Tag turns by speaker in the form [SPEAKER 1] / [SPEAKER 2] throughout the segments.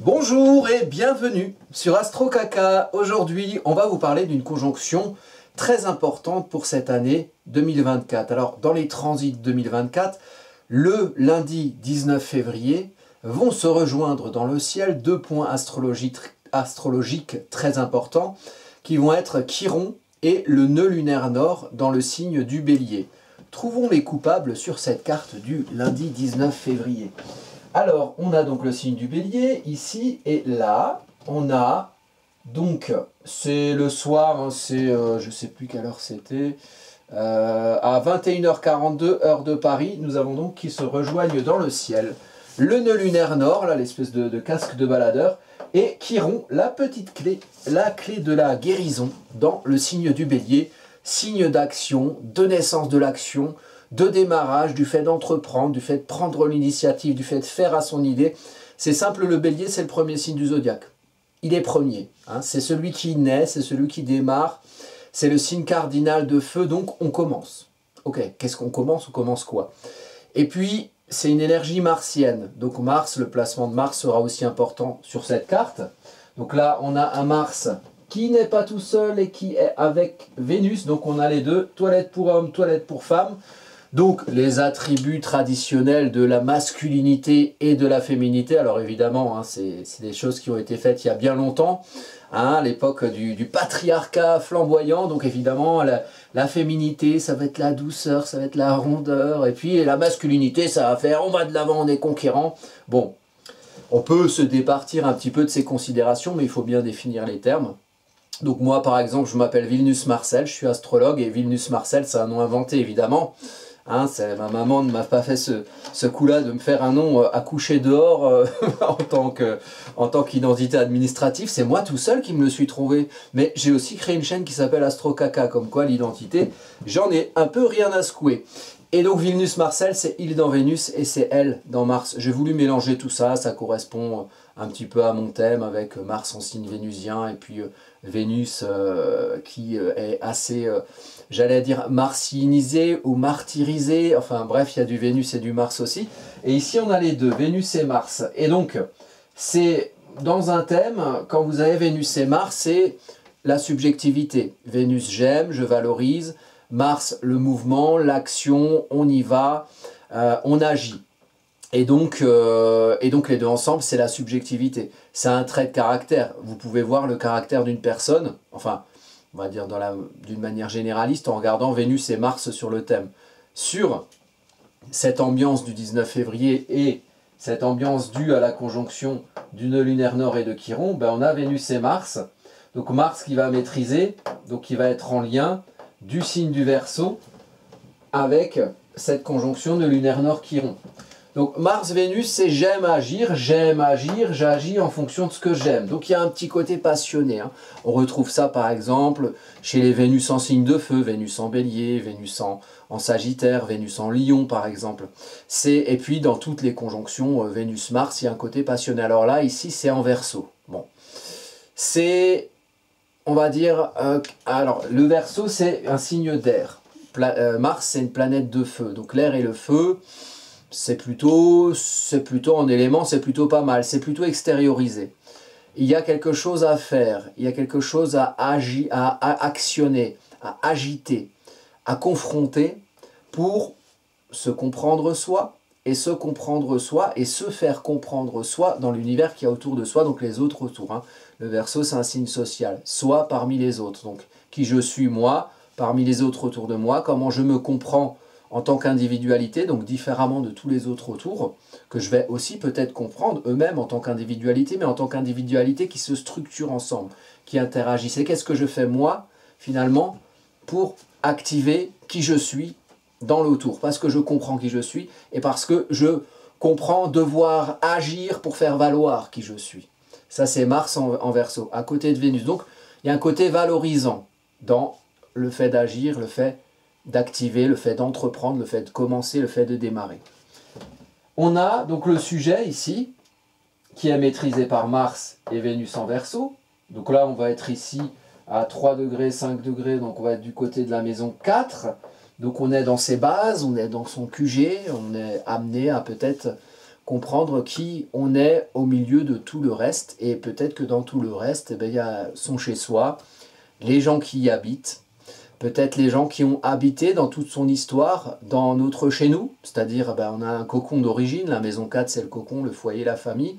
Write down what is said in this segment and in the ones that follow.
[SPEAKER 1] Bonjour et bienvenue sur Astro Kaka. Aujourd'hui, on va vous parler d'une conjonction très importante pour cette année 2024. Alors, dans les transits 2024, le lundi 19 février, vont se rejoindre dans le ciel deux points astrologiques très importants qui vont être Chiron et le nœud lunaire nord dans le signe du Bélier. Trouvons les coupables sur cette carte du lundi 19 février. Alors, on a donc le signe du Bélier, ici, et là, on a, donc, c'est le soir, hein, c'est, je ne sais plus quelle heure c'était, à 21h42, heure de Paris, nous avons donc qui se rejoignent dans le ciel. Le nœud lunaire nord, là, l'espèce de casque de baladeur, et Chiron, la petite clé, la clé de la guérison dans le signe du Bélier, signe d'action, de naissance de l'action, de démarrage, du fait d'entreprendre, du fait de prendre l'initiative, du fait de faire à son idée. C'est simple, le Bélier, c'est le premier signe du zodiaque. Il est premier, hein, c'est celui qui naît, c'est celui qui démarre, c'est le signe cardinal de feu, donc on commence. Ok, qu'est-ce qu'on commence? On commence quoi? Et puis, c'est une énergie martienne. Donc Mars, le placement de Mars sera aussi important sur cette carte. Donc là, on a un Mars qui n'est pas tout seul et qui est avec Vénus. Donc on a les deux, toilette pour homme, toilette pour femme. Donc les attributs traditionnels de la masculinité et de la féminité, alors évidemment, hein, c'est des choses qui ont été faites il y a bien longtemps, hein, à l'époque du patriarcat flamboyant, donc évidemment la féminité, ça va être la douceur, ça va être la rondeur, et puis la masculinité, ça va faire on va de l'avant, on est conquérant. Bon, on peut se départir un petit peu de ces considérations, mais il faut bien définir les termes. Donc moi par exemple, je m'appelle Vilnus Marcel, je suis astrologue, et Vilnus Marcel, c'est un nom inventé évidemment. Hein, ma maman ne m'a pas fait ce coup-là de me faire un nom à coucher dehors en tant qu'identité administrative. C'est moi tout seul qui me le suis trouvé. Mais j'ai aussi créé une chaîne qui s'appelle Astro Kaka, comme quoi l'identité, j'en ai un peu rien à secouer. Et donc Vilnus Marcel, c'est il dans Vénus et c'est elle dans Mars. J'ai voulu mélanger tout ça, ça correspond un petit peu à mon thème avec Mars en signe vénusien et puis Vénus qui est assez, j'allais dire, martinisée ou martyrisée. Enfin bref, il y a du Vénus et du Mars aussi. Et ici on a les deux, Vénus et Mars. Et donc c'est dans un thème, quand vous avez Vénus et Mars, c'est la subjectivité. Vénus j'aime, je valorise. Mars, le mouvement, l'action, on y va, on agit. Et donc les deux ensemble, c'est la subjectivité. C'est un trait de caractère. Vous pouvez voir le caractère d'une personne, enfin, on va dire d'une manière généraliste, en regardant Vénus et Mars sur le thème. Sur cette ambiance du 19 février et cette ambiance due à la conjonction du nœud lunaire nord et de Chiron, ben on a Vénus et Mars. Donc Mars qui va maîtriser, donc qui va être en lien du signe du Verseau avec cette conjonction de lunaire nord Chiron. Donc Mars-Vénus, c'est j'aime agir, j'agis en fonction de ce que j'aime. Donc il y a un petit côté passionné. Hein. On retrouve ça par exemple chez les Vénus en signe de feu, Vénus en Bélier, Vénus en Sagittaire, Vénus en Lion par exemple. Et puis dans toutes les conjonctions Vénus-Mars, il y a un côté passionné. Alors là, ici, c'est en Verseau. Bon, c'est... On va dire, alors le Verseau c'est un signe d'air. Mars c'est une planète de feu, donc l'air et le feu c'est plutôt en élément, c'est plutôt pas mal, c'est plutôt extériorisé. Il y a quelque chose à faire, il y a quelque chose à actionner, à agiter, à confronter pour se comprendre soi et se comprendre soi et se faire comprendre soi dans l'univers qui y a autour de soi, donc les autres autour. Hein. Le Verseau, c'est un signe social, soi parmi les autres. Donc, qui je suis moi, parmi les autres autour de moi, comment je me comprends en tant qu'individualité, donc différemment de tous les autres autour, que je vais aussi peut-être comprendre eux-mêmes en tant qu'individualité, mais en tant qu'individualité qui se structure ensemble, qui interagissent. Et qu'est-ce que je fais moi, finalement, pour activer qui je suis dans l'autour, parce que je comprends qui je suis et parce que je comprends devoir agir pour faire valoir qui je suis. Ça, c'est Mars en Verseau, à côté de Vénus. Donc, il y a un côté valorisant dans le fait d'agir, le fait d'activer, le fait d'entreprendre, le fait de commencer, le fait de démarrer. On a donc le sujet ici, qui est maîtrisé par Mars et Vénus en Verseau. Donc là, on va être ici à 3 degrés, 5 degrés, donc on va être du côté de la maison 4. Donc on est dans ses bases, on est dans son QG, on est amené à peut-être comprendre qui on est au milieu de tout le reste. Et peut-être que dans tout le reste, eh ben, il y a son chez-soi, les gens qui y habitent, peut-être les gens qui ont habité dans toute son histoire dans notre chez-nous, c'est-à-dire ben, on a un cocon d'origine, la maison 4 c'est le cocon, le foyer, la famille.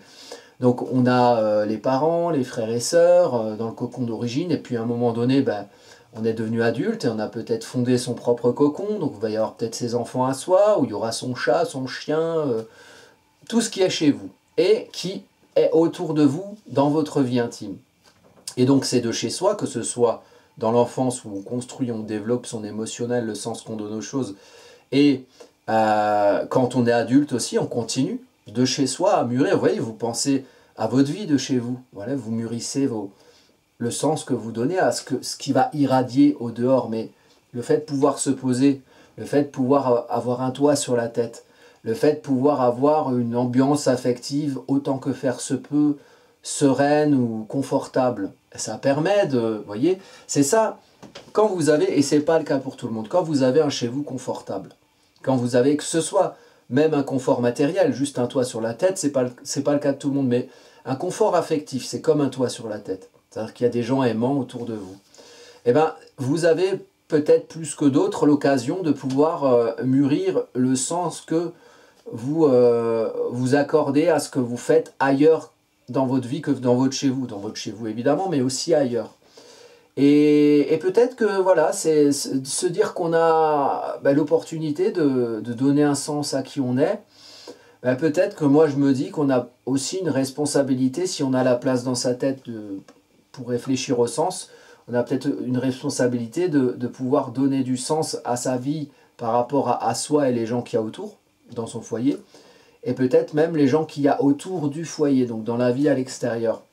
[SPEAKER 1] Donc on a les parents, les frères et sœurs dans le cocon d'origine, et puis à un moment donné, ben, on est devenu adulte et on a peut-être fondé son propre cocon, donc il va y avoir peut-être ses enfants à soi, ou il y aura son chat, son chien, tout ce qui est chez vous, et qui est autour de vous dans votre vie intime. Et donc c'est de chez soi, que ce soit dans l'enfance où on construit, on développe son émotionnel, le sens qu'on donne aux choses, et quand on est adulte aussi, on continue de chez soi à mûrir. Vous voyez, vous pensez à votre vie de chez vous. Voilà, vous mûrissez le sens que vous donnez à ce qui va irradier au dehors. Mais le fait de pouvoir se poser, le fait de pouvoir avoir un toit sur la tête, le fait de pouvoir avoir une ambiance affective autant que faire se peut, sereine ou confortable, ça permet de... Vous voyez, c'est ça. Quand vous avez, et ce n'est pas le cas pour tout le monde, quand vous avez un chez vous confortable, quand vous avez, que ce soit même un confort matériel, juste un toit sur la tête, c'est pas le cas de tout le monde, mais un confort affectif, c'est comme un toit sur la tête. C'est-à-dire qu'il y a des gens aimants autour de vous. Eh bien, vous avez peut-être plus que d'autres l'occasion de pouvoir mûrir le sens que vous vous accordez à ce que vous faites ailleurs dans votre vie que dans votre chez vous évidemment, mais aussi ailleurs. Et peut-être que voilà, c'est se dire qu'on a l'opportunité de donner un sens à qui on est. Peut-être que moi je me dis qu'on a aussi une responsabilité, si on a la place dans sa tête pour réfléchir au sens, on a peut-être une responsabilité de pouvoir donner du sens à sa vie par rapport à soi et les gens qu'il y a autour, dans son foyer, et peut-être même les gens qu'il y a autour du foyer, donc dans la vie à l'extérieur.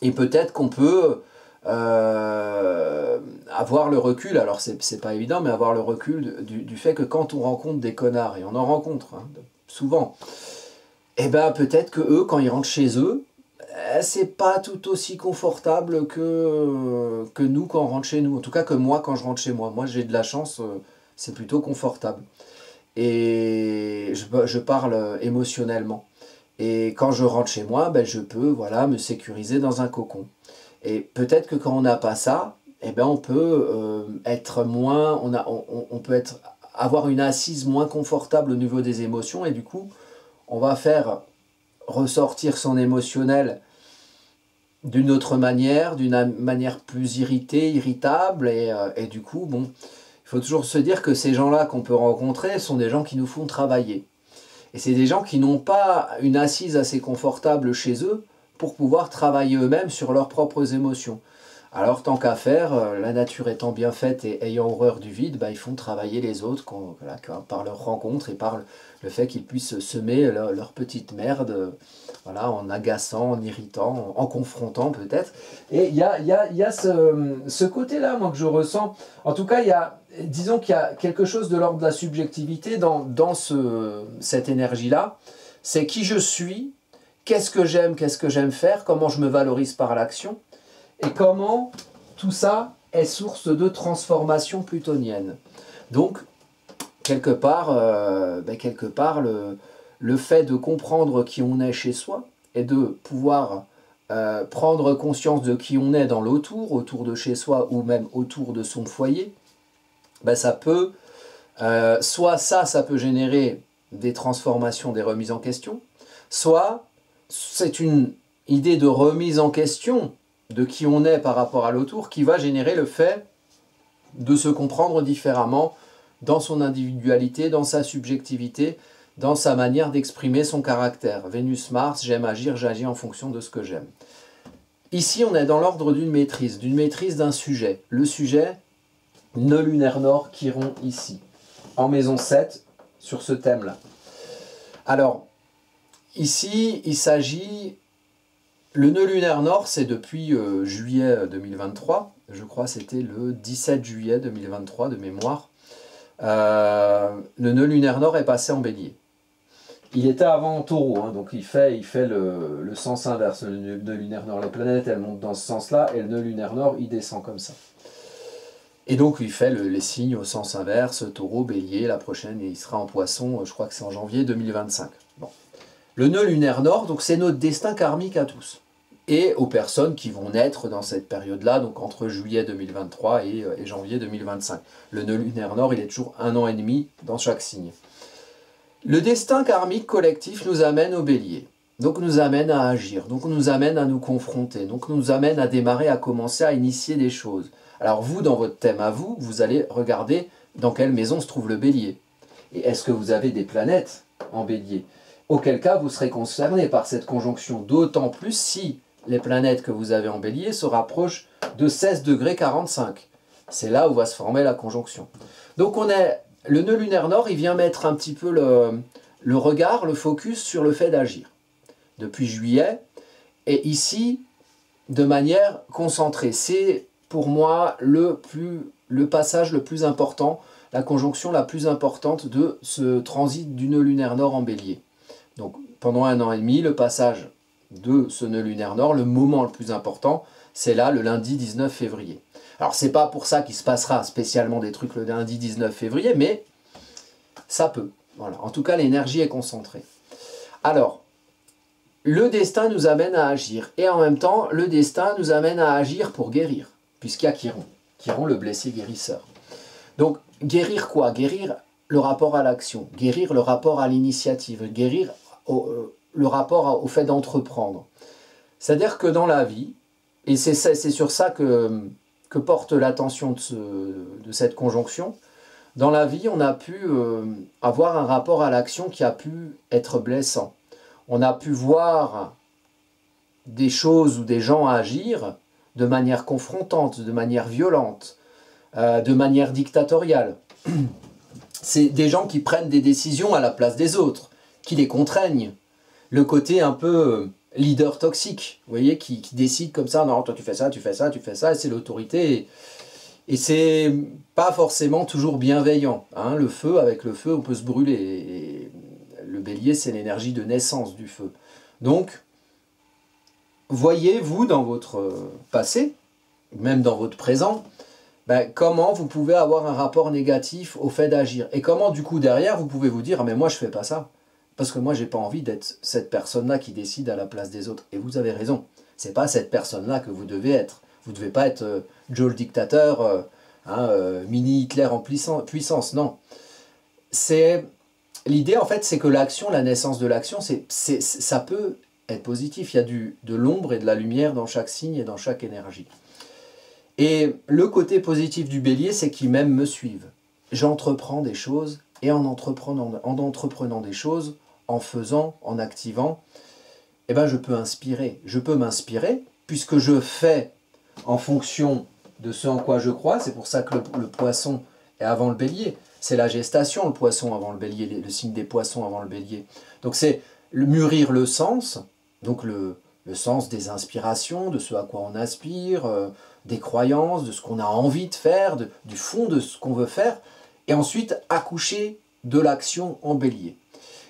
[SPEAKER 1] Et peut-être qu'on peut... avoir le recul, alors c'est pas évident, mais avoir le recul du fait que quand on rencontre des connards, et on en rencontre hein, souvent, et ben peut-être que eux, quand ils rentrent chez eux, c'est pas tout aussi confortable que nous quand on rentre chez nous. En tout cas que moi quand je rentre chez moi. Moi j'ai de la chance, c'est plutôt confortable. Et je parle émotionnellement. Et quand je rentre chez moi, ben, je peux voilà, me sécuriser dans un cocon. Et peut-être que quand on n'a pas ça, eh ben on peut être moins, on peut avoir une assise moins confortable au niveau des émotions, et du coup, on va faire ressortir son émotionnel d'une autre manière, d'une manière plus irritable, et du coup, bon, il faut toujours se dire que ces gens-là qu'on peut rencontrer sont des gens qui nous font travailler. Et c'est des gens qui n'ont pas une assise assez confortable chez eux pour pouvoir travailler eux-mêmes sur leurs propres émotions. Alors tant qu'à faire, la nature étant bien faite et ayant horreur du vide, ils font travailler les autres voilà, par leur rencontre et par le fait qu'ils puissent semer leur petite merde voilà, en agaçant, en irritant, en confrontant peut-être. Et il y a ce côté-là, moi, que je ressens. En tout cas, disons qu'il y a quelque chose de l'ordre de la subjectivité dans cette énergie-là. C'est qui je suis, qu'est-ce que j'aime faire, comment je me valorise par l'action, et comment tout ça est source de transformation plutonienne. Donc, quelque part le fait de comprendre qui on est chez soi, et de pouvoir prendre conscience de qui on est dans l'autour, autour de chez soi, ou même autour de son foyer, ça peut, soit ça peut générer des transformations, des remises en question, soit c'est une idée de remise en question de qui on est par rapport à l'autour qui va générer le fait de se comprendre différemment dans son individualité, dans sa subjectivité, dans sa manière d'exprimer son caractère. Vénus-Mars, j'aime agir, j'agis en fonction de ce que j'aime. Ici, on est dans l'ordre d'une maîtrise d'un sujet. Le sujet, nœud lunaire nord, Chiron ici, en maison 7, sur ce thème-là. Alors, ici, il s'agit... Le nœud lunaire nord, c'est depuis juillet 2023. Je crois que c'était le 17 juillet 2023 de mémoire. Le nœud lunaire nord est passé en bélier. Il était avant en taureau, hein, donc il fait le sens inverse. Le nœud lunaire nord, la planète, elle monte dans ce sens-là, et le nœud lunaire nord, il descend comme ça. Et donc il fait les signes au sens inverse, taureau, bélier, la prochaine, et il sera en poisson, je crois que c'est en janvier 2025. Bon. Le nœud lunaire nord, donc c'est notre destin karmique à tous. Et aux personnes qui vont naître dans cette période-là, donc entre juillet 2023 et janvier 2025. Le nœud lunaire nord, il est toujours 1 an et demi dans chaque signe. Le destin karmique collectif nous amène au bélier, donc nous amène à agir, donc nous amène à nous confronter, donc nous amène à démarrer, à commencer à initier des choses. Alors vous, dans votre thème à vous, vous allez regarder dans quelle maison se trouve le bélier. Et est-ce que vous avez des planètes en bélier? Auquel cas, vous serez concerné par cette conjonction, d'autant plus si les planètes que vous avez en bélier se rapprochent de 16 degrés 45. C'est là où va se former la conjonction. Donc le nœud lunaire nord, il vient mettre un petit peu le regard, le focus sur le fait d'agir. Depuis juillet, et ici, de manière concentrée. C'est pour moi le passage le plus important, la conjonction la plus importante de ce transit du nœud lunaire nord en bélier. Donc pendant 1 an et demi, le passage de ce nœud lunaire nord, le moment le plus important, c'est là, le lundi 19 février. Alors, c'est pas pour ça qu'il se passera spécialement des trucs le lundi 19 février, mais ça peut. Voilà. En tout cas, l'énergie est concentrée. Alors, le destin nous amène à agir. Et en même temps, le destin nous amène à agir pour guérir, puisqu'il y a Chiron. Chiron, le blessé guérisseur. Donc, guérir quoi? Guérir le rapport à l'action, guérir le rapport à l'initiative, guérir le rapport au fait d'entreprendre. C'est-à-dire que dans la vie, et c'est sur ça que porte l'attention de cette conjonction, dans la vie, on a pu avoir un rapport à l'action qui a pu être blessant. On a pu voir des choses ou des gens agir de manière confrontante, de manière violente, de manière dictatoriale. C'est des gens qui prennent des décisions à la place des autres, qui les contraignent. Le côté un peu leader toxique, vous voyez, qui décide comme ça, non, toi tu fais ça, tu fais ça, tu fais ça, et c'est l'autorité. Et c'est pas forcément toujours bienveillant. Hein. Le feu, avec le feu, on peut se brûler. Et le bélier, c'est l'énergie de naissance du feu. Donc, voyez-vous dans votre passé, même dans votre présent, comment vous pouvez avoir un rapport négatif au fait d'agir. Et comment, du coup, derrière, vous pouvez vous dire, ah, mais moi, je fais pas ça. Parce que moi, j'ai pas envie d'être cette personne-là qui décide à la place des autres. Et vous avez raison. C'est pas cette personne-là que vous devez être. Vous devez pas être Joe le dictateur, mini Hitler en puissance. Non. L'idée, en fait, c'est que l'action, la naissance de l'action, ça peut être positif. Il y a de l'ombre et de la lumière dans chaque signe et dans chaque énergie. Et le côté positif du bélier, c'est qu'ils même me suivent. J'entreprends des choses, et en entreprenant des choses, en faisant, en activant, eh ben je peux inspirer. Je peux m'inspirer, puisque je fais en fonction de ce en quoi je crois. C'est pour ça que le poisson est avant le bélier. C'est la gestation, le poisson avant le bélier, le signe des poissons avant le bélier. Donc c'est mûrir le sens, donc le sens des inspirations, de ce à quoi on aspire, des croyances, de ce qu'on a envie de faire, du fond de ce qu'on veut faire, et ensuite accoucher de l'action en bélier.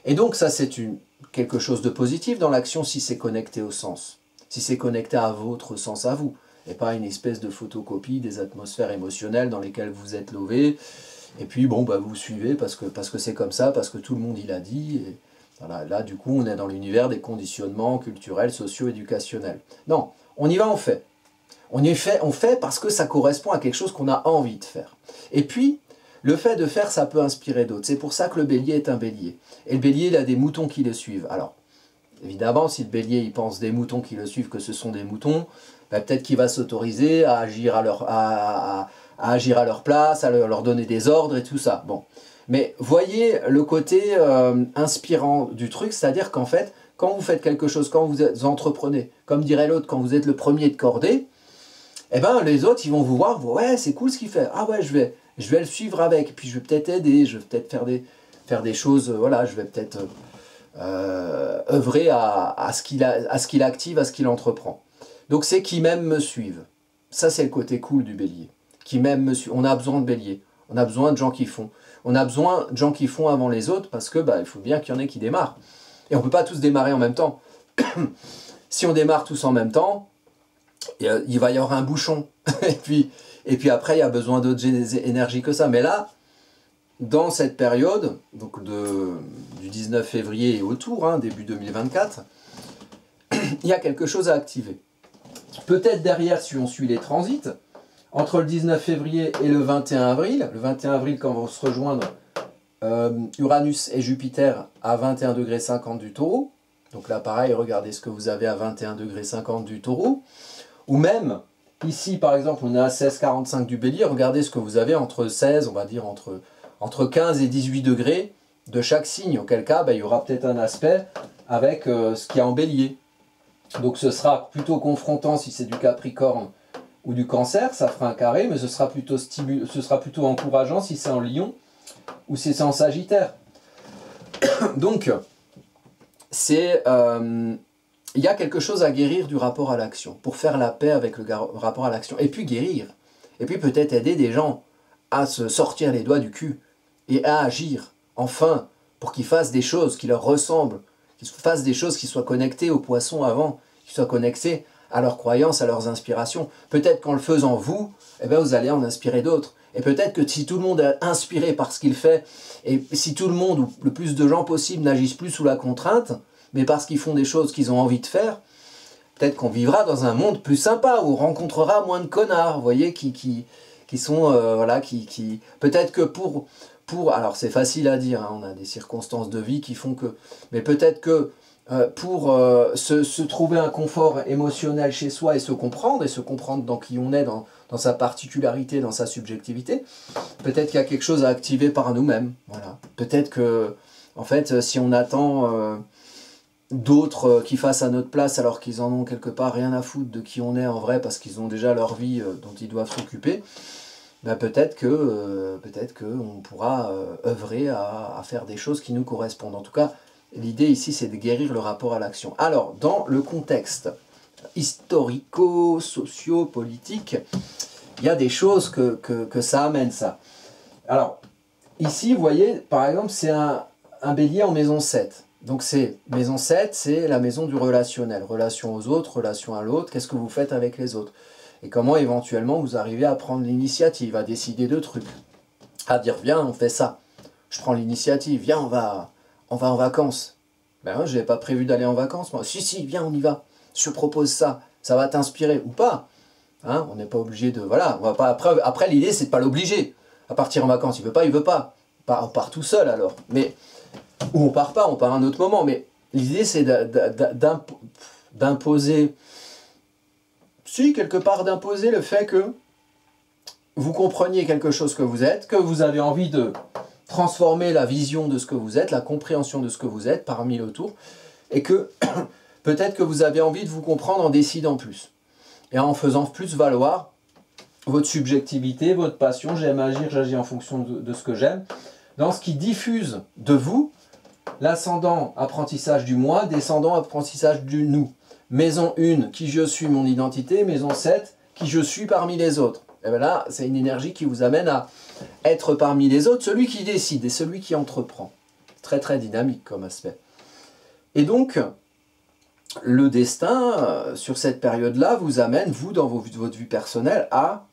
[SPEAKER 1] Et donc ça c'est quelque chose de positif dans l'action si c'est connecté au sens, si c'est connecté à votre sens à vous, et pas une espèce de photocopie des atmosphères émotionnelles dans lesquelles vous êtes lové, et puis bon vous suivez parce que c'est comme ça, parce que tout le monde il a dit, et voilà, là du coup on est dans l'univers des conditionnements culturels, socio-éducationnels. Non, on y va, on fait. On fait parce que ça correspond à quelque chose qu'on a envie de faire. Et puis, le fait de faire, ça peut inspirer d'autres. C'est pour ça que le bélier est un bélier. Et le bélier, il a des moutons qui le suivent. Alors, évidemment, si le bélier il pense des moutons qui le suivent que ce sont des moutons, peut-être qu'il va s'autoriser à agir à leur place, à leur donner des ordres et tout ça. Bon. Mais voyez le côté inspirant du truc, c'est-à-dire qu'en fait, quand vous faites quelque chose, quand vous entreprenez, comme dirait l'autre, quand vous êtes le premier de cordée, eh ben les autres, ils vont vous voir, ouais, c'est cool ce qu'il fait. Ah ouais, je vais le suivre avec, puis je vais peut-être aider, je vais peut-être faire des choses, voilà, je vais peut-être œuvrer à ce qu'il active, à ce qu'il entreprend. Donc c'est qui même me suivent. Ça, c'est le côté cool du bélier. Qui même me suivent. On a besoin de béliers. On a besoin de gens qui font. On a besoin de gens qui font avant les autres parce que il faut bien qu'il y en ait qui démarrent. Et on ne peut pas tous démarrer en même temps. Si on démarre tous en même temps, il va y avoir un bouchon. et puis après, il y a besoin d'autres énergies que ça. Mais là, dans cette période, donc du 19 février et autour, hein, début 2024, il y a quelque chose à activer. Peut-être derrière, si on suit les transits, entre le 19 février et le 21 avril, quand vont se rejoindre Uranus et Jupiter à 21,50 degrés du Taureau, donc là pareil, regardez ce que vous avez à 21,50 degrés du Taureau, ou même, ici par exemple, on est à 16,45 du Bélier, regardez ce que vous avez entre 16, on va dire entre 15 et 18 degrés de chaque signe, auquel cas il y aura peut-être un aspect avec ce qu'il y a en Bélier. Donc ce sera plutôt confrontant si c'est du Capricorne ou du Cancer, ça fera un carré, mais ce sera plutôt encourageant si c'est en Lion ou si c'est en Sagittaire. Donc, il y a quelque chose à guérir du rapport à l'action, pour faire la paix avec le rapport à l'action, et puis guérir, et puis peut-être aider des gens à se sortir les doigts du cul, et à agir, enfin, pour qu'ils fassent des choses qui leur ressemblent, qu'ils fassent des choses qui soient connectées aux poissons avant, qui soient connectées à leurs croyances, à leurs inspirations. Peut-être qu'en le faisant vous, vous allez en inspirer d'autres. Et peut-être que si tout le monde est inspiré par ce qu'il fait, et si tout le monde, ou le plus de gens possible, n'agissent plus sous la contrainte, mais parce qu'ils font des choses qu'ils ont envie de faire, peut-être qu'on vivra dans un monde plus sympa, où on rencontrera moins de connards, vous voyez, qui sont, peut-être que alors c'est facile à dire, hein, on a des circonstances de vie qui font que, mais peut-être que pour se trouver un confort émotionnel chez soi et se comprendre dans qui on est, dans sa particularité, dans sa subjectivité, peut-être qu'il y a quelque chose à activer par nous-mêmes. Voilà. Peut-être que, en fait, si on attend d'autres qui fassent à notre place alors qu'ils en ont quelque part rien à foutre de qui on est en vrai parce qu'ils ont déjà leur vie dont ils doivent s'occuper, peut-être qu'on pourra œuvrer à faire des choses qui nous correspondent. En tout cas, l'idée ici, c'est de guérir le rapport à l'action. Alors, dans le contexte historico-socio-politique, il y a des choses que ça amène, ça. Alors, ici, vous voyez, par exemple, c'est un bélier en maison 7. Donc, maison 7, c'est la maison du relationnel. Relation aux autres, relation à l'autre, qu'est-ce que vous faites avec les autres? Et comment, éventuellement, vous arrivez à prendre l'initiative, à décider de trucs. À dire, viens, on fait ça. Je prends l'initiative, viens, on va en vacances. Ben, je n'avais pas prévu d'aller en vacances, moi. Si, viens, on y va. Je te propose ça. Ça va t'inspirer ou pas. Hein, on n'est pas obligé de... Voilà, on va pas, après l'idée, c'est de ne pas l'obliger à partir en vacances. Il veut pas, il veut pas. On part tout seul, alors. Mais, ou on part pas, on part à un autre moment. Mais l'idée, c'est d'imposer... Si, quelque part, d'imposer le fait que vous compreniez quelque chose que vous êtes, que vous avez envie de transformer la vision de ce que vous êtes, la compréhension de ce que vous êtes parmi autour, et que peut-être que vous avez envie de vous comprendre en décidant plus, et en faisant plus valoir votre subjectivité, votre passion, j'aime agir, j'agis en fonction de ce que j'aime, dans ce qui diffuse de vous l'ascendant apprentissage du moi, descendant apprentissage du nous. Maison 1, qui je suis, mon identité, maison 7, qui je suis parmi les autres. Et bien là, c'est une énergie qui vous amène à être parmi les autres, celui qui décide et celui qui entreprend. Très très dynamique comme aspect. Et donc, le destin, sur cette période-là, vous amène, vous, dans votre vie personnelle, à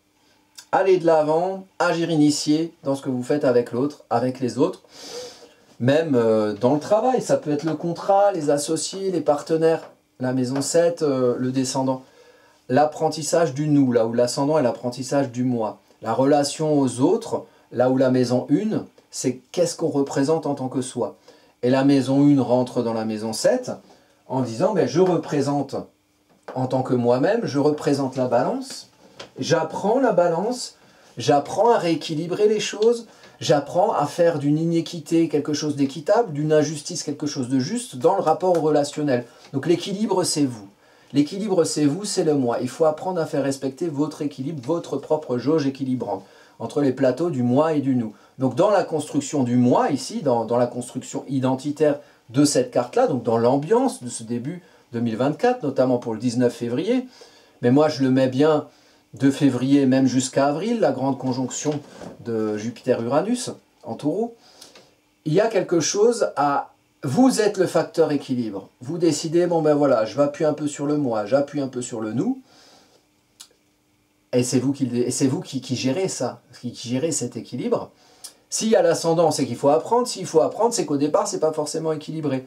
[SPEAKER 1] aller de l'avant, agir initié dans ce que vous faites avec l'autre, avec les autres. Même dans le travail, ça peut être le contrat, les associés, les partenaires. La maison 7, le descendant. L'apprentissage du nous, là où l'ascendant est l'apprentissage du moi. La relation aux autres, là où la maison 1, c'est qu'est-ce qu'on représente en tant que soi. Et la maison 1 rentre dans la maison 7 en disant, je représente en tant que moi-même, je représente la balance, j'apprends la balance, j'apprends à rééquilibrer les choses, j'apprends à faire d'une inéquité quelque chose d'équitable, d'une injustice quelque chose de juste dans le rapport au relationnel. Donc l'équilibre, c'est vous. L'équilibre, c'est vous, c'est le moi. Il faut apprendre à faire respecter votre équilibre, votre propre jauge équilibrante entre les plateaux du moi et du nous. Donc dans la construction du moi, ici, dans la construction identitaire de cette carte-là, donc dans l'ambiance de ce début 2024, notamment pour le 19 février, mais moi je le mets bien de février même jusqu'à avril, la grande conjonction de Jupiter-Uranus en taureau, il y a quelque chose à... Vous êtes le facteur équilibre. Vous décidez, voilà, je vais appuyer un peu sur le moi, j'appuie un peu sur le nous. Et c'est vous qui gérez ça, qui gérez cet équilibre. S'il y a l'ascendant, c'est qu'il faut apprendre. S'il faut apprendre, c'est qu'au départ, c'est pas forcément équilibré.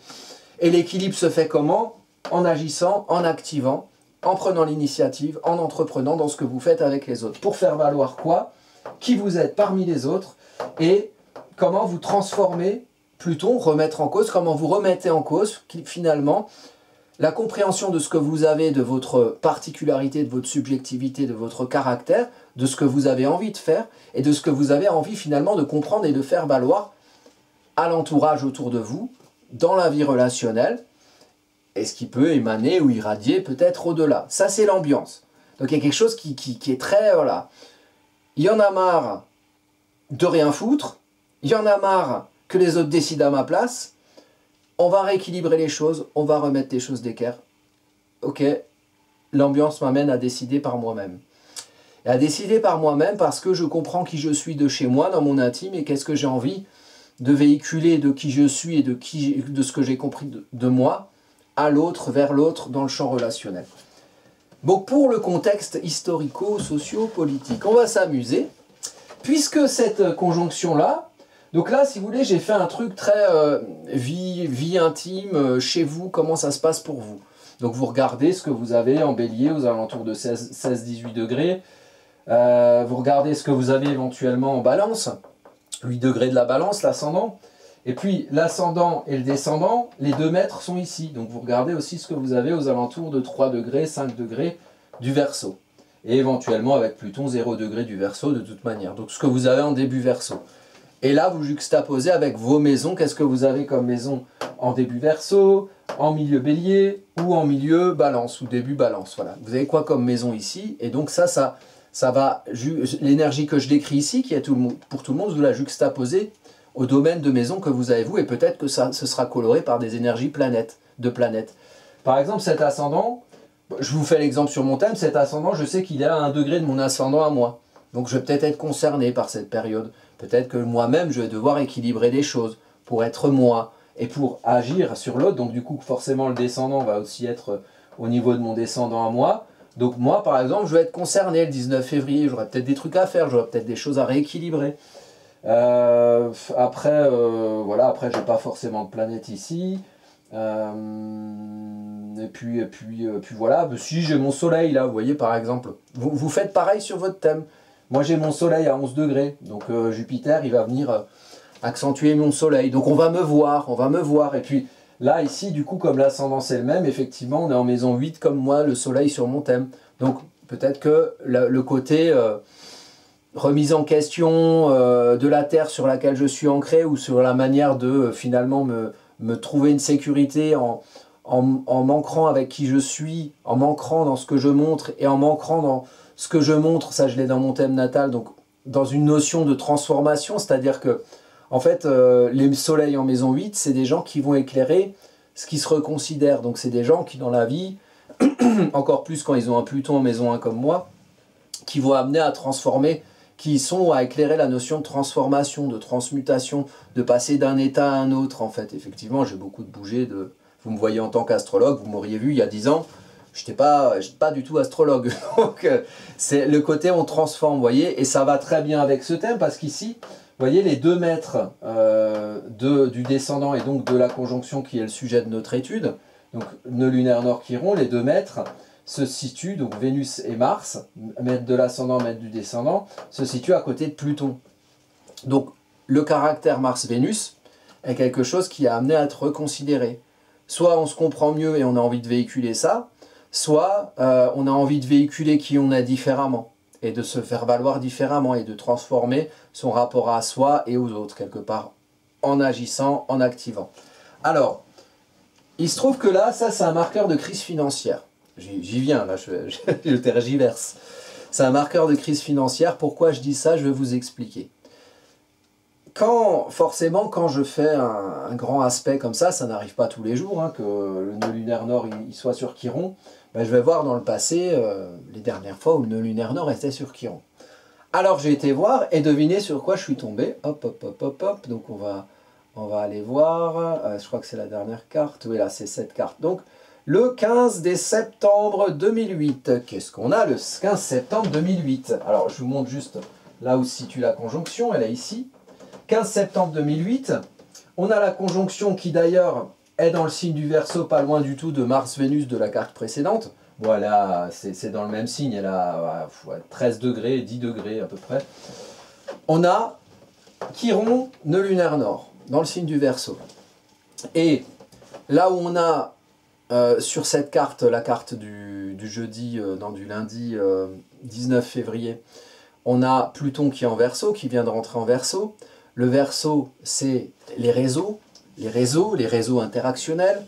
[SPEAKER 1] Et l'équilibre se fait comment? En agissant, en activant, en prenant l'initiative, en entreprenant dans ce que vous faites avec les autres. Pour faire valoir quoi? Qui vous êtes parmi les autres et comment vous transformez Pluton, remettre en cause, comment vous remettez en cause finalement la compréhension de ce que vous avez, de votre particularité, de votre subjectivité, de votre caractère, de ce que vous avez envie de faire et de ce que vous avez envie finalement de comprendre et de faire valoir à l'entourage autour de vous, dans la vie relationnelle, et ce qui peut émaner ou irradier peut-être au-delà. Ça, c'est l'ambiance. Donc il y a quelque chose qui est très... Voilà. Il y en a marre de rien foutre, il y en a marre que les autres décident à ma place, on va rééquilibrer les choses, on va remettre les choses d'équerre. Ok, l'ambiance m'amène à décider par moi-même. Et à décider par moi-même parce que je comprends qui je suis de chez moi, dans mon intime, et qu'est-ce que j'ai envie de véhiculer de qui je suis et de ce que j'ai compris de moi, à l'autre, vers l'autre, dans le champ relationnel. Donc pour le contexte historico-socio-politique, on va s'amuser, puisque cette conjonction-là, donc là, si vous voulez, j'ai fait un truc très vie intime, chez vous, comment ça se passe pour vous. Donc vous regardez ce que vous avez en bélier aux alentours de 16-18 degrés, vous regardez ce que vous avez éventuellement en balance, 8 degrés de la balance, l'ascendant, et puis l'ascendant et le descendant, les 2 mètres sont ici. Donc vous regardez aussi ce que vous avez aux alentours de 3 degrés, 5 degrés du Verseau. Et éventuellement avec Pluton, 0 degré du Verseau de toute manière. Donc ce que vous avez en début Verseau. Et là, vous juxtaposez avec vos maisons. Qu'est-ce que vous avez comme maison en début Verseau, en milieu Bélier ou en milieu Balance ou début Balance. Voilà. Vous avez quoi comme maison ici? Et donc ça va... L'énergie que je décris ici, qui est pour tout le monde, vous la juxtaposez au domaine de maison que vous avez vous. Et peut-être que ce sera coloré par des énergies de planètes. Par exemple, cet ascendant, je vous fais l'exemple sur mon thème. Cet ascendant, je sais qu'il est à 1 degré de mon ascendant à moi. Donc je vais peut-être être concerné par cette période. Peut-être que moi-même, je vais devoir équilibrer des choses pour être moi et pour agir sur l'autre. Donc du coup, forcément, le descendant va aussi être au niveau de mon descendant à moi. Donc moi, par exemple, je vais être concerné le 19 février. J'aurai peut-être des trucs à faire, j'aurai peut-être des choses à rééquilibrer. Après, je n'ai pas forcément de planète ici. Et puis voilà, si j'ai mon soleil là, vous voyez par exemple. Vous faites pareil sur votre thème. Moi j'ai mon soleil à 11 degrés, donc Jupiter il va venir accentuer mon soleil. Donc on va me voir. Et puis là ici du coup comme l'ascendance est le même, effectivement on est en maison 8 comme moi, le soleil sur mon thème. Donc peut-être que le côté remise en question de la terre sur laquelle je suis ancré ou sur la manière de finalement me trouver une sécurité en m'ancrant avec qui je suis, en m'ancrant dans ce que je montre et en m'ancrant dans ce que je montre, ça je l'ai dans mon thème natal, donc dans une notion de transformation, c'est-à-dire que en fait les soleils en maison 8, c'est des gens qui vont éclairer ce qui se reconsidère, donc c'est des gens qui dans la vie, encore plus quand ils ont un Pluton en maison 1 comme moi, qui vont amener à transformer, qui sont à éclairer la notion de transformation, de transmutation, de passer d'un état à un autre en fait. Effectivement, j'ai beaucoup de bouger de... Vous me voyez en tant qu'astrologue, vous m'auriez vu il y a 10 ans, je n'étais pas du tout astrologue. Donc c'est le côté on transforme, vous voyez, et ça va très bien avec ce thème parce qu'ici, vous voyez, les 2 mètres du descendant et donc de la conjonction qui est le sujet de notre étude, donc nœud lunaire nord Chiron, les 2 mètres se situent, donc Vénus et Mars, mètre de l'ascendant, mètre du descendant, se situent à côté de Pluton. Donc le caractère Mars-Vénus est quelque chose qui a amené à être reconsidéré. Soit on se comprend mieux et on a envie de véhiculer ça, soit on a envie de véhiculer qui on est différemment et de se faire valoir différemment et de transformer son rapport à soi et aux autres quelque part en agissant, en activant. Alors, il se trouve que là, ça c'est un marqueur de crise financière. J'y viens, là, je tergiverse. C'est un marqueur de crise financière. Pourquoi je dis ça? Je vais vous expliquer. Forcément, quand je fais un grand aspect comme ça n'arrive pas tous les jours, hein, que le nœud lunaire nord il soit sur Chiron, ben, je vais voir dans le passé, les dernières fois où le nœud lunaire nord était sur Chiron. Alors j'ai été voir et devinez sur quoi je suis tombé. Hop, hop, hop, hop, hop. Donc on va aller voir. Je crois que c'est la dernière carte. Oui, là, c'est cette carte. Donc, le 15 septembre 2008. Qu'est-ce qu'on a le 15 septembre 2008? Alors, je vous montre juste là où se situe la conjonction. Elle est ici. 15 septembre 2008, on a la conjonction qui d'ailleurs est dans le signe du Verseau, pas loin du tout de Mars-Vénus de la carte précédente. Voilà, c'est dans le même signe, elle a 13 degrés, 10 degrés à peu près. On a Chiron, nœud lunaire nord, dans le signe du Verseau. Et là où on a sur cette carte, la carte du jeudi, du lundi 19 février, on a Pluton qui est en Verseau, qui vient de rentrer en Verseau. Le Verseau, c'est les réseaux interactionnels,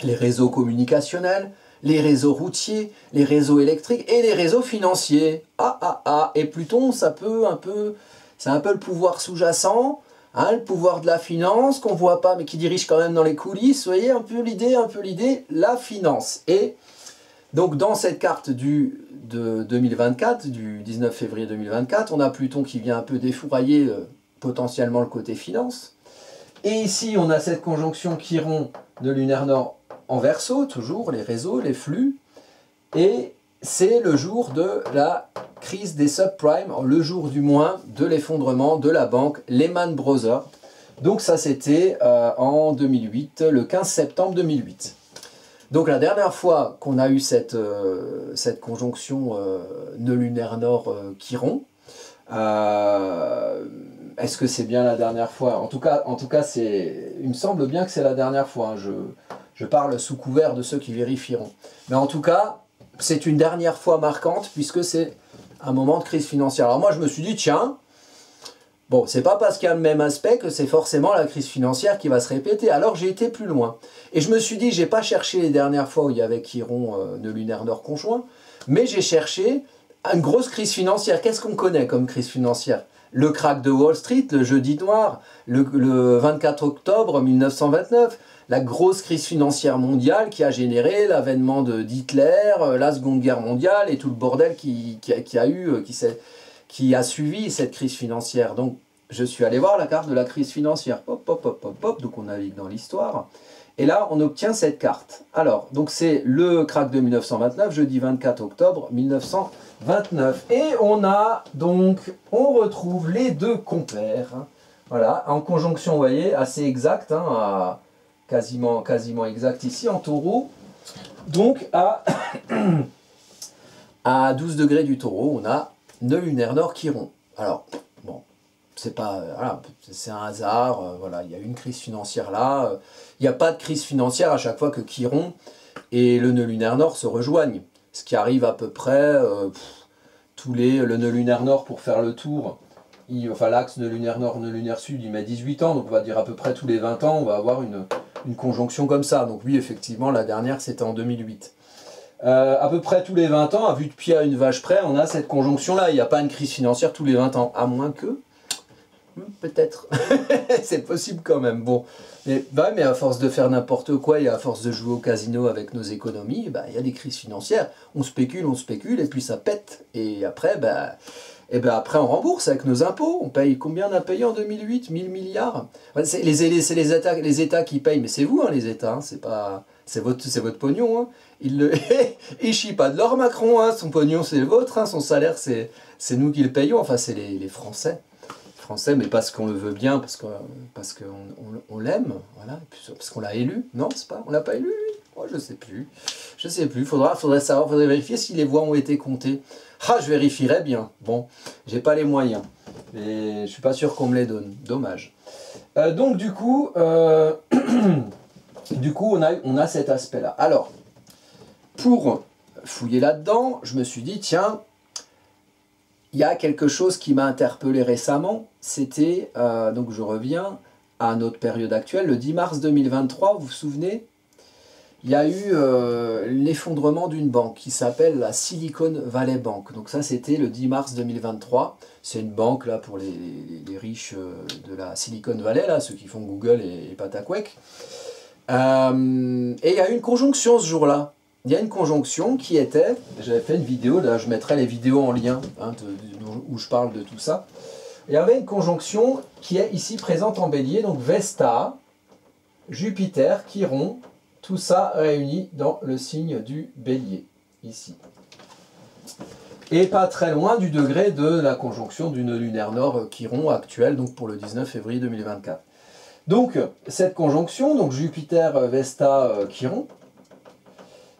[SPEAKER 1] les réseaux communicationnels, les réseaux routiers, les réseaux électriques et les réseaux financiers. Et Pluton, c'est un peu le pouvoir sous-jacent, hein, le pouvoir de la finance, qu'on ne voit pas, mais qui dirige quand même dans les coulisses. Vous voyez un peu l'idée, la finance. Et donc dans cette carte de 2024, du 19 février 2024, on a Pluton qui vient un peu défourailler potentiellement le côté finance. Et ici, on a cette conjonction Chiron de lunaire nord en Verseau, toujours les réseaux, les flux. Et c'est le jour de la crise des subprimes, le jour du moins de l'effondrement de la banque Lehman Brothers. Donc ça, c'était en 2008, le 15 septembre 2008. Donc la dernière fois qu'on a eu cette conjonction nœud lunaire nord Chiron, est-ce que c'est bien la dernière fois? En tout cas, il me semble bien que c'est la dernière fois. Hein. Je parle sous couvert de ceux qui vérifieront. Mais en tout cas, c'est une dernière fois marquante puisque c'est un moment de crise financière. Alors moi, je me suis dit, tiens, bon, c'est pas parce qu'il y a le même aspect que c'est forcément la crise financière qui va se répéter. Alors j'ai été plus loin. Et je me suis dit, j'ai pas cherché les dernières fois où il y avait Chiron, nœud lunaire nord conjoint, mais j'ai cherché une grosse crise financière. Qu'est-ce qu'on connaît comme crise financière? Le krach de Wall Street, le jeudi noir, le 24 octobre 1929, la grosse crise financière mondiale qui a généré l'avènement d'Hitler, la Seconde Guerre mondiale et tout le bordel qui a suivi cette crise financière. Donc, je suis allé voir la carte de la crise financière. Donc on navigue dans l'histoire. Et là, on obtient cette carte. Alors, donc c'est le krach de 1929, jeudi 24 octobre 1929. Et on retrouve les deux compères. Hein, voilà, en conjonction, vous voyez, assez exact, hein, quasiment exact ici, en taureau. Donc, à 12 degrés du taureau, on a nœud lunaire nord Chiron. Alors, bon, c'est pas, voilà, c'est un hasard, voilà, il y a une crise financière là, il n'y a pas de crise financière à chaque fois que Chiron et le nœud lunaire nord se rejoignent, ce qui arrive à peu près le nœud lunaire nord pour faire le tour, enfin l'axe nœud lunaire nord, nœud lunaire sud, il met 18 ans, donc on va dire à peu près tous les 20 ans, on va avoir une conjonction comme ça. Donc oui, effectivement, la dernière c'était en 2008. À peu près tous les 20 ans, à vue de pied à une vache près, on a cette conjonction-là. Il n'y a pas une crise financière tous les 20 ans, à moins que... Peut-être. C'est possible quand même. Bon. Mais à force de faire n'importe quoi et à force de jouer au casino avec nos économies, il y a des crises financières. On spécule, et puis ça pète. Et après, après on rembourse avec nos impôts. On paye combien on a payé en 2008? 1000 milliards. C'est les États qui payent, mais c'est vous, hein, les États. Hein, c'est votre pognon. Hein. Il chie pas de l'or, Macron. Hein, son pognon, c'est le vôtre. Hein, son salaire, c'est nous qui le payons. Enfin, c'est les Français. Mais parce qu'on le veut bien, parce qu'on l'aime, voilà, parce qu'on l'a élu. Non, c'est pas, on l'a pas élu, lui. Oh, je sais plus. Faudrait savoir, faudrait vérifier si les voix ont été comptées. Ah, je vérifierai bien. Bon, j'ai pas les moyens, et je suis pas sûr qu'on me les donne. Dommage. Donc du coup, on a cet aspect-là. Alors, pour fouiller là-dedans, je me suis dit, tiens. Il y a quelque chose qui m'a interpellé récemment, c'était, donc je reviens à notre période actuelle, le 10 mars 2023, vous vous souvenez, il y a eu l'effondrement d'une banque qui s'appelle la Silicon Valley Bank. Donc ça c'était le 10 mars 2023, c'est une banque là pour les riches de la Silicon Valley, là, ceux qui font Google et Pataquec. Et il y a eu une conjonction ce jour-là. Il y a une conjonction qui était, j'avais fait une vidéo, là je mettrai les vidéos en lien, hein, où je parle de tout ça. Il y avait une conjonction qui est ici présente en bélier, donc Vesta, Jupiter, Chiron, tout ça réuni dans le signe du bélier, ici. et pas très loin du degré de la conjonction du nœud lunaire nord Chiron actuel, donc pour le 19 février 2024. Donc, cette conjonction, donc Jupiter, Vesta, Chiron,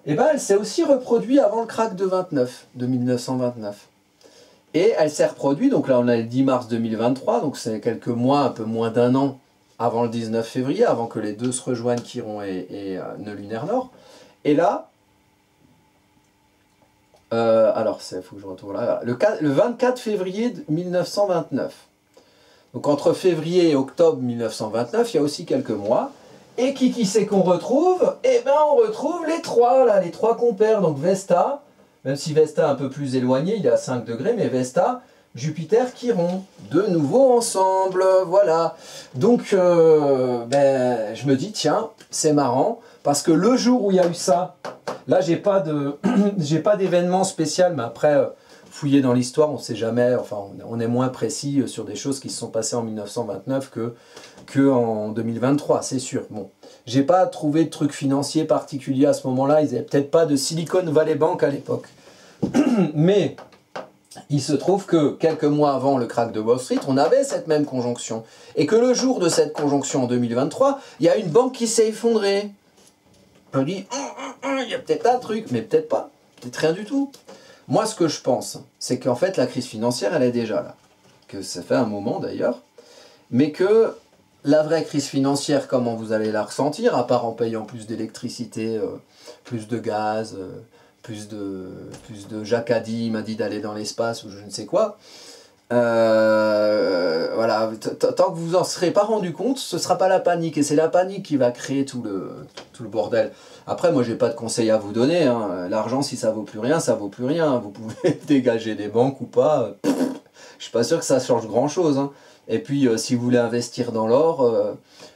[SPEAKER 1] eh ben, elle s'est aussi reproduite avant le krach de 1929. Et elle s'est reproduite, donc là on a le 10 mars 2023, donc c'est quelques mois, un peu moins d'un an avant le 19 février, avant que les deux se rejoignent, Chiron et nœud lunaire nord. Et là, alors il faut que je retourne là, le 24 février 1929. Donc entre février et octobre 1929, il y a aussi quelques mois. Et qui c'est qu'on retrouve? Eh bien on retrouve les trois, là, les trois compères, donc Vesta, même si Vesta est un peu plus éloigné, il est à 5 degrés, mais Vesta, Jupiter, Chiron, de nouveau ensemble, voilà. Donc, je me dis, tiens, c'est marrant, parce que le jour où il y a eu ça, là, j'ai pas d'événement spécial, mais après, fouiller dans l'histoire, on ne sait jamais, enfin, on est moins précis sur des choses qui se sont passées en 1929 que en 2023, c'est sûr. Bon, j'ai pas trouvé de trucs financiers particuliers à ce moment-là, ils n'avaient peut-être pas de Silicon Valley Bank à l'époque. Mais il se trouve que quelques mois avant le krach de Wall Street, on avait cette même conjonction. Et que le jour de cette conjonction en 2023, il y a une banque qui s'est effondrée. On dit, il y a peut-être un truc, mais peut-être pas, peut-être rien du tout. Moi, ce que je pense, c'est qu'en fait, la crise financière, elle est déjà là. Que ça fait un moment d'ailleurs, mais que la vraie crise financière, comment vous allez la ressentir, à part en payant plus d'électricité, plus de gaz, plus de Jacadi, il m'a dit d'aller dans l'espace ou je ne sais quoi. Voilà, tant que vous n'en serez pas rendu compte, ce ne sera pas la panique. Et c'est la panique qui va créer tout le bordel. Après, moi, je n'ai pas de conseils à vous donner. Hein. L'argent, si ça ne vaut plus rien, ça ne vaut plus rien. Vous pouvez dégager des banques ou pas. Je ne suis pas sûr que ça change grand-chose. Hein. Et puis, si vous voulez investir dans l'or, je ne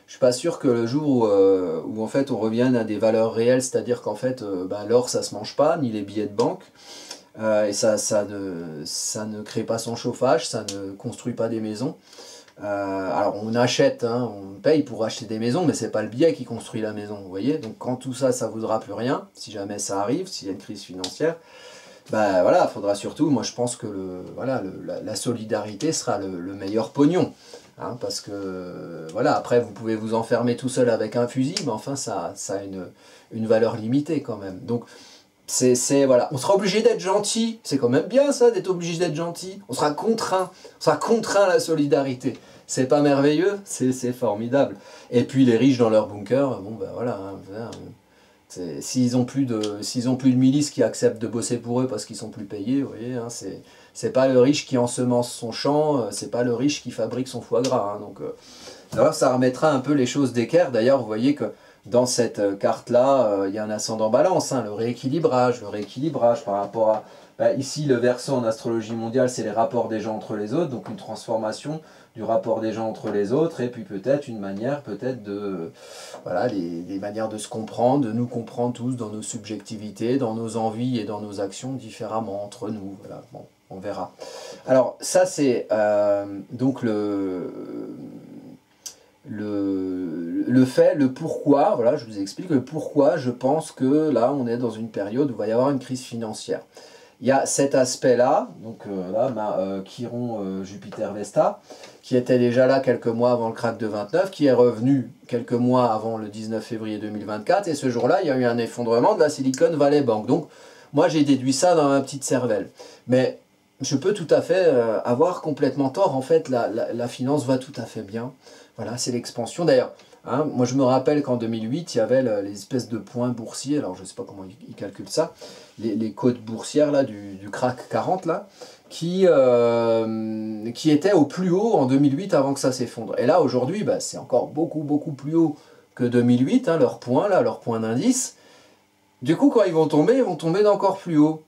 [SPEAKER 1] suis pas sûr que le jour où en fait, on revienne à des valeurs réelles, c'est-à-dire qu'en fait, l'or, ça ne se mange pas, ni les billets de banque. Et ça ne crée pas son chauffage, ça ne construit pas des maisons. Alors on achète, hein, on paye pour acheter des maisons, mais c'est pas le billet qui construit la maison, vous voyez. Donc quand tout ça, ça ne vaudra plus rien, si jamais ça arrive, s'il y a une crise financière, voilà, il faudra surtout, moi je pense que la solidarité sera le meilleur pognon. Hein, parce que, voilà, après vous pouvez vous enfermer tout seul avec un fusil, mais enfin ça a une valeur limitée quand même. Donc, voilà, on sera obligé d'être gentil, c'est quand même bien ça d'être obligé d'être gentil, on sera contraint à la solidarité, c'est pas merveilleux, c'est formidable. Et puis les riches dans leur bunker, bon ben voilà, hein, s'ils ont plus de milices qui acceptent de bosser pour eux parce qu'ils sont plus payés, vous voyez, hein, c'est pas le riche qui ensemence son champ, c'est pas le riche qui fabrique son foie gras, hein, donc alors ça remettra un peu les choses d'équerre. D'ailleurs vous voyez que dans cette carte-là, il y a un ascendant balance, hein, le rééquilibrage par rapport à... ici, le verso en astrologie mondiale, c'est les rapports des gens entre les autres, donc une transformation du rapport des gens entre les autres, et puis peut-être une manière, de... Voilà, les manières de se comprendre, de nous comprendre tous dans nos subjectivités, dans nos envies et dans nos actions différemment entre nous. Voilà, bon, on verra. Alors, ça, c'est donc le pourquoi, voilà, je vous explique le pourquoi je pense que là on est dans une période où il va y avoir une crise financière. Il y a cet aspect-là, donc là, Chiron, Jupiter, Vesta, qui était déjà là quelques mois avant le krach de 29, qui est revenu quelques mois avant le 19 février 2024, et ce jour-là, il y a eu un effondrement de la Silicon Valley Bank. Donc, moi j'ai déduit ça dans ma petite cervelle. Mais je peux tout à fait avoir complètement tort, en fait, la finance va tout à fait bien. Voilà, c'est l'expansion. D'ailleurs, hein, moi je me rappelle qu'en 2008, il y avait les espèces de points boursiers, alors je ne sais pas comment ils calculent ça, les cotes boursières là, du krach 40, là, qui étaient au plus haut en 2008 avant que ça s'effondre. Et là, aujourd'hui, c'est encore beaucoup, beaucoup plus haut que 2008, hein, leur point d'indice. Du coup, quand ils vont tomber d'encore plus haut.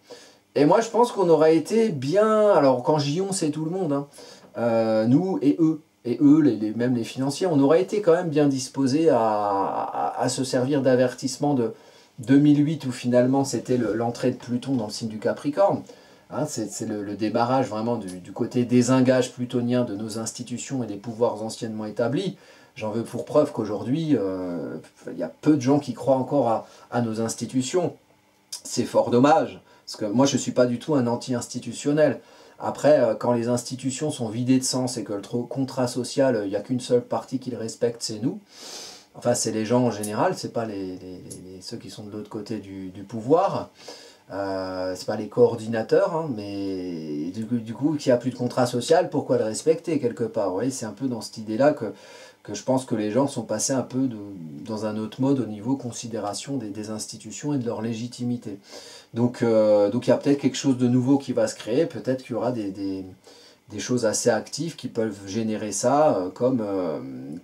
[SPEAKER 1] Et moi, je pense qu'on aurait été bien... Alors, quand j'y on, c'est tout le monde, hein, nous et eux. Et eux, même les financiers, on aurait été quand même bien disposés à se servir d'avertissement de 2008 où finalement c'était l'entrée de Pluton dans le signe du Capricorne. Hein, c'est le démarrage vraiment du côté désengage plutonien de nos institutions et des pouvoirs anciennement établis. J'en veux pour preuve qu'aujourd'hui, il y a peu de gens qui croient encore à nos institutions. C'est fort dommage. Parce que moi, je ne suis pas du tout un anti-institutionnel. Après, quand les institutions sont vidées de sens et que le contrat social, il n'y a qu'une seule partie qui le respecte, c'est nous. Enfin, c'est les gens en général, c'est pas ceux qui sont de l'autre côté du pouvoir. C'est pas les coordinateurs, hein, mais du coup, s'il n'y a plus de contrat social, pourquoi le respecter quelque part? Vous voyez, c'est un peu dans cette idée-là que je pense que les gens sont passés un peu dans un autre mode au niveau considération des institutions et de leur légitimité. Donc il y a peut-être quelque chose de nouveau qui va se créer, peut-être qu'il y aura des choses assez actives qui peuvent générer ça comme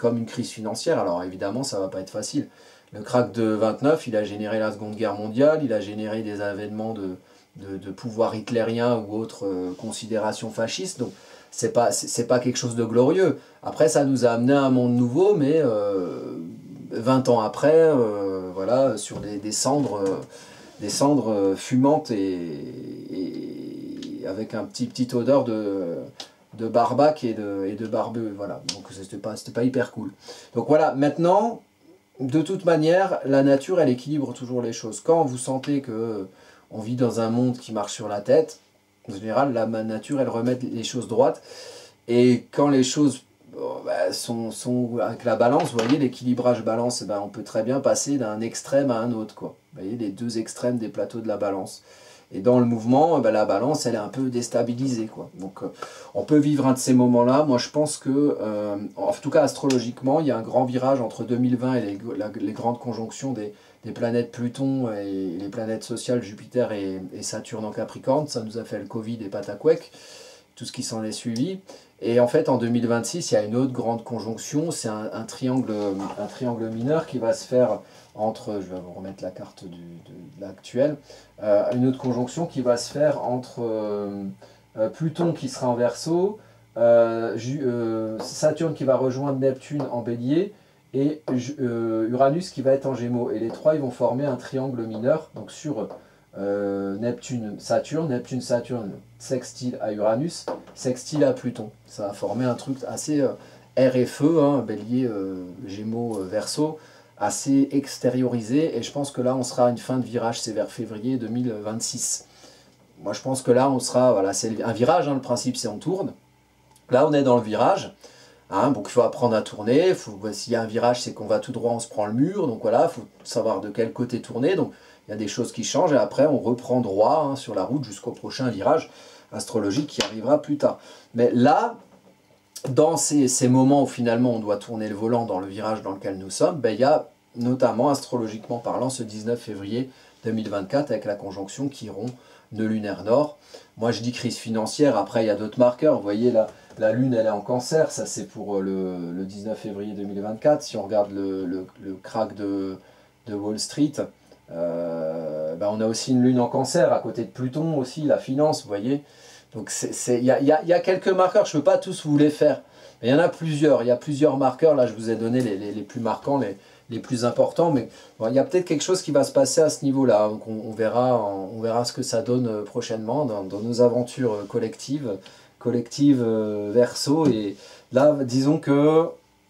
[SPEAKER 1] une crise financière. Alors évidemment, ça ne va pas être facile. Le krach de 29, il a généré la Seconde Guerre mondiale, il a généré des avènements de pouvoir hitlérien ou autres considérations fascistes. Donc c'est pas quelque chose de glorieux. Après, ça nous a amené à un monde nouveau, mais 20 ans après, voilà, sur des cendres fumantes et avec un petite odeur de barbac et de barbeux. Voilà. Donc c'était pas hyper cool. Donc voilà, maintenant, de toute manière, la nature, elle équilibre toujours les choses. Quand vous sentez que on vit dans un monde qui marche sur la tête, en général, la nature, elle remet les choses droites. Et quand les choses sont avec la balance, vous voyez, l'équilibrage balance, on peut très bien passer d'un extrême à un autre, quoi. Vous voyez, les deux extrêmes des plateaux de la balance. Et dans le mouvement, la balance, elle est un peu déstabilisée, quoi. Donc, on peut vivre un de ces moments-là. Moi, je pense que, en tout cas, astrologiquement, il y a un grand virage entre 2020 et les grandes conjonctions des planètes Pluton et les planètes sociales Jupiter et Saturne en Capricorne. Ça nous a fait le Covid et Pataquec, tout ce qui s'en est suivi. Et en fait, en 2026, il y a une autre grande conjonction. C'est un triangle mineur qui va se faire entre, je vais vous remettre la carte de l'actuelle, une autre conjonction qui va se faire entre Pluton qui sera en Verseau, Saturne qui va rejoindre Neptune en Bélier, et Uranus qui va être en Gémeaux. Et les trois, ils vont former un triangle mineur, donc sur Neptune-Saturne, sextile à Uranus, sextile à Pluton. Ça va former un truc assez air et feu, hein, Bélier, Gémeaux, Verseau, assez extériorisé, et je pense que là on sera à une fin de virage, c'est vers février 2026. Moi je pense que là on sera, voilà, c'est un virage, hein, le principe c'est on tourne. Là on est dans le virage, hein, donc il faut apprendre à tourner, s'il y a un virage c'est qu'on va tout droit, on se prend le mur, donc voilà, il faut savoir de quel côté tourner, donc il y a des choses qui changent, et après on reprend droit, hein, sur la route jusqu'au prochain virage astrologique qui arrivera plus tard. Mais là, dans ces moments où finalement on doit tourner le volant dans le virage dans lequel nous sommes, il y a notamment astrologiquement parlant ce 19 février 2024 avec la conjonction Chiron, nœud lunaire nord. Moi je dis crise financière, après il y a d'autres marqueurs, vous voyez là, la lune elle est en cancer, ça c'est pour le 19 février 2024. Si on regarde le krach de Wall Street, on a aussi une lune en cancer à côté de Pluton aussi, la finance, vous voyez. Donc il y a quelques marqueurs, je ne peux pas tous vous les faire. Mais il y en a plusieurs, il y a plusieurs marqueurs, là je vous ai donné les plus marquants, les plus importants, mais bon, il y a peut-être quelque chose qui va se passer à ce niveau-là. Donc on verra ce que ça donne prochainement dans nos aventures collectives Verseau. Et là, disons que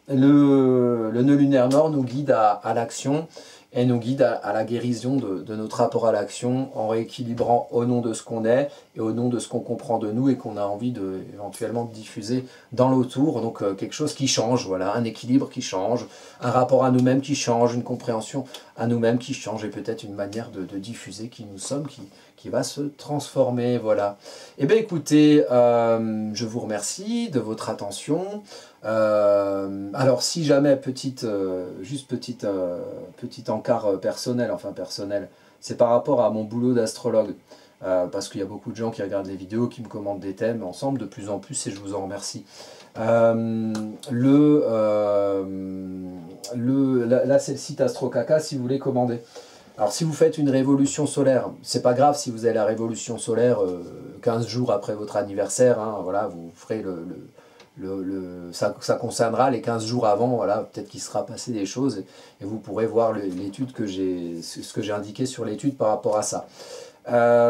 [SPEAKER 1] le nœud lunaire nord nous guide à l'action, et nous guide à la guérison de notre rapport à l'action, en rééquilibrant au nom de ce qu'on est et au nom de ce qu'on comprend de nous et qu'on a envie éventuellement de diffuser dans l'autour. Donc quelque chose qui change, voilà, un équilibre qui change, un rapport à nous-mêmes qui change, une compréhension à nous-mêmes qui change, et peut-être une manière de diffuser qui nous sommes, qui va se transformer, voilà. Eh bien écoutez, je vous remercie de votre attention. Alors si jamais petit encart personnel, c'est par rapport à mon boulot d'astrologue, parce qu'il y a beaucoup de gens qui regardent les vidéos, qui me commandent des thèmes ensemble de plus en plus, et je vous en remercie. Là c'est le site AstroCaca si vous voulez commander. Alors si vous faites une révolution solaire, c'est pas grave si vous avez la révolution solaire 15 jours après votre anniversaire, hein, voilà, vous ferez ça concernera les 15 jours avant, voilà, peut-être qu'il sera passé des choses, et vous pourrez voir l'étude ce que j'ai indiqué sur l'étude par rapport à ça.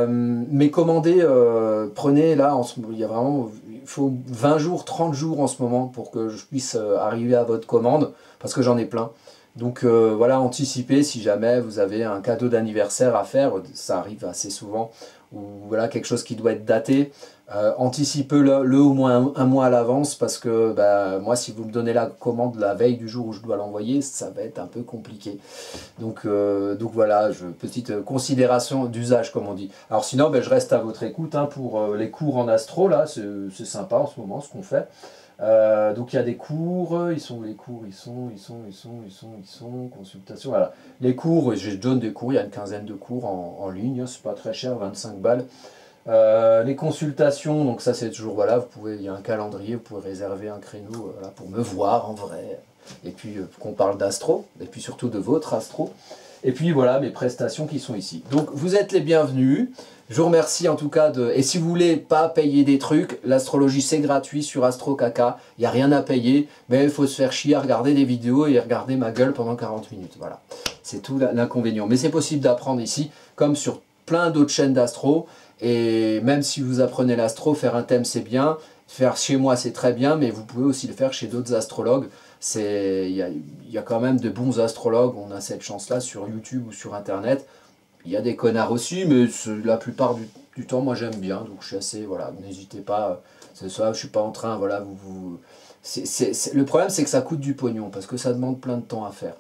[SPEAKER 1] Mais commandez, prenez là, il faut 20 jours, 30 jours en ce moment pour que je puisse arriver à votre commande, parce que j'en ai plein. Donc voilà, anticipez si jamais vous avez un cadeau d'anniversaire à faire, ça arrive assez souvent, ou voilà, quelque chose qui doit être daté, anticipez-le au moins un mois à l'avance, parce que bah, moi, si vous me donnez la commande la veille du jour où je dois l'envoyer, ça va être un peu compliqué. Donc voilà, petite considération d'usage, comme on dit. Alors sinon, ben, je reste à votre écoute hein, pour les cours en astro, là, c'est sympa en ce moment ce qu'on fait. Donc il y a des cours, ils sont où les cours, ils sont, consultation, voilà. Les cours, je donne des cours, il y a une quinzaine de cours en ligne, c'est pas très cher, 25 balles. Les consultations, donc ça c'est toujours, voilà, il y a un calendrier, vous pouvez réserver un créneau voilà, pour me voir en vrai, et puis qu'on parle d'astro, et puis surtout de votre astro. Et puis voilà mes prestations qui sont ici. Donc vous êtes les bienvenus. Je vous remercie en tout cas de... Et si vous voulez pas payer des trucs, l'astrologie c'est gratuit sur Astro Kaka. Il n'y a rien à payer, mais il faut se faire chier à regarder des vidéos et regarder ma gueule pendant 40 minutes. Voilà, c'est tout l'inconvénient. Mais c'est possible d'apprendre ici, comme sur plein d'autres chaînes d'astro. Et même si vous apprenez l'astro, faire un thème c'est bien. Faire chez moi c'est très bien, mais vous pouvez aussi le faire chez d'autres astrologues. Il y a quand même de bons astrologues, on a cette chance-là sur YouTube ou sur Internet. Il y a des connards aussi, mais la plupart du temps, moi j'aime bien, donc je suis assez, voilà, n'hésitez pas, c'est ça, je suis pas en train, voilà, le problème c'est que ça coûte du pognon, parce que ça demande plein de temps à faire.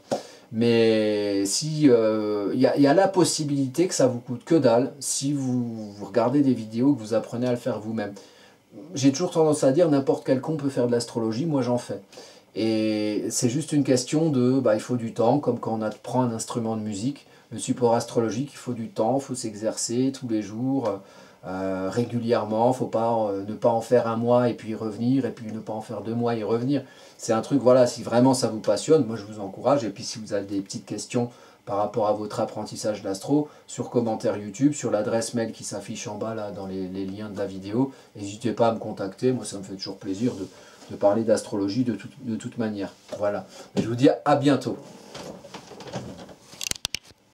[SPEAKER 1] Mais si, il y a la possibilité que ça vous coûte que dalle, si vous regardez des vidéos, que vous apprenez à le faire vous-même. J'ai toujours tendance à dire, n'importe quel con peut faire de l'astrologie, moi j'en fais. Et c'est juste une question de, bah, il faut du temps, comme quand on apprend un instrument de musique. Le support astrologique, il faut du temps, il faut s'exercer tous les jours, régulièrement. Il ne faut pas ne pas en faire un mois et puis revenir, et puis ne pas en faire 2 mois et revenir. C'est un truc, voilà, si vraiment ça vous passionne, moi je vous encourage. Et puis si vous avez des petites questions par rapport à votre apprentissage d'astro, sur commentaire YouTube, sur l'adresse mail qui s'affiche en bas là, dans les liens de la vidéo, n'hésitez pas à me contacter, moi ça me fait toujours plaisir de parler d'astrologie de toute manière. Voilà, je vous dis à bientôt.